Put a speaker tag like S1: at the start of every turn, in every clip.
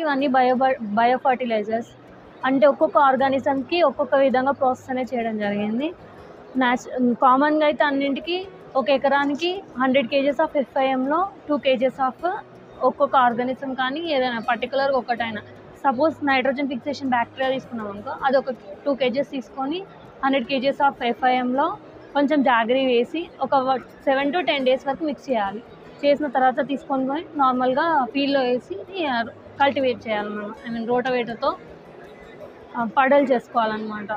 S1: ఇవన్నీ bio fertilisers. అంటే ఒక్కొక్క ఆర్గానిజంకి ఒక్కొక్క విధంగా ప్రాసెస్ అనేది చేయడం జరిగింది. కామన్‌గా అయితే అన్నింటికి ఒక ఎకరానికి 100 కేజెస్ ఆఫ్ FIMలో 2 కేజెస్ ఆఫ్ ఒక్కొక్క ఆర్గానిజం కానీ ఏదైనా పర్టికులర్గా ఒకటైనా సపోజ్ నైట్రోజన్ ఫిక్సేషన్ బ్యాక్టీరియా తీసుకున్నాం అనుకో, అది ఒక 2 కేజెస్ తీసుకొని 100 కేజెస్ ఆఫ్ FIMలో కొంచెం జాగరీ వేసి ఒక 7 to 10 డేస్ వరకు మిక్స్ చేయాలి. చేసిన తర్వాత తీసుకొని పోయి నార్మల్గా ఫీల్డ్లో వేసి కల్టివేట్ చేయాలి మనం. రోటవేటర్తో పడలు చేసుకోవాలన్నమాట.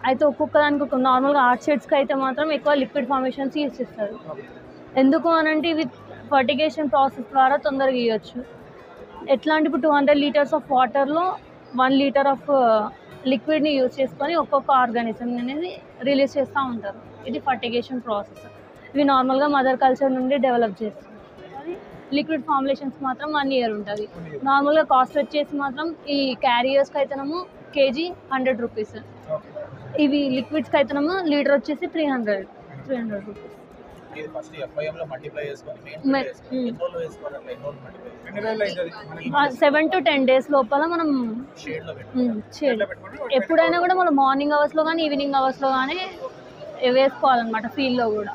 S1: అయితే ఒక్కొక్క దానికి ఒక నార్మల్గా ఆర్చర్డ్స్కి అయితే మాత్రం ఎక్కువ లిక్విడ్ ఫార్మేషన్స్ యూజ్ చేస్తారు. ఎందుకు అనంటే ఇవి ఫర్టిగేషన్ ప్రాసెస్ ద్వారా తొందరగా ఇవ్వచ్చు. ఎట్లా అంటే ఇప్పుడు 200 లీటర్స్ ఆఫ్ వాటర్లో 1 లీటర్ ఆఫ్ లిక్విడ్ని యూజ్ చేసుకొని ఒక్కొక్క ఆర్గానిజం అనేది రిలీజ్ చేస్తూ ఉంటారు. ఇది ఫర్టిగేషన్ ప్రాసెస్. ఇవి నార్మల్గా మదర్ కల్చర్ నుండి డెవలప్ చేస్తారు. అది లిక్విడ్ ఫార్ములేషన్స్ మాత్రం 1 year ఉంటుంది. నార్మల్గా కాస్ట్ వచ్చేసి మాత్రం ఈ క్యారియర్స్కి అయితేనేమో కేజీ 100 రూపీస్. ఇవి లిక్విడ్స్కి అయితేనేమో లీటర్ వచ్చేసి 300 రూపీస్. 7 to 10 డేస్ లోపల మనం ఎప్పుడైనా కూడా మనం మార్నింగ్ అవర్స్లో కానీ ఈవినింగ్ అవర్స్లో కానీ వేసుకోవాలన్నమాట. ఫీల్డ్లో కూడా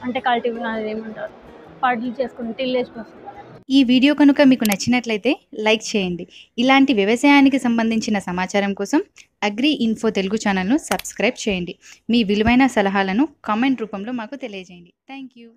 S1: అంటే కల్టివేట్ అది ఏమంటారు పడులు చేసుకుని టిల్లేజ్ కోసం.
S2: ఈ వీడియో కనుక మీకు నచ్చినట్లయితే లైక్ చేయండి. ఇలాంటి వ్యవసాయానికి సంబంధించిన సమాచారం కోసం అగ్రి ఇన్ఫో తెలుగు ఛానల్ను సబ్స్క్రైబ్ చేయండి. మీ విలువైన సలహాలను కామెంట్ రూపంలో మాకు తెలియజేయండి. Thank you.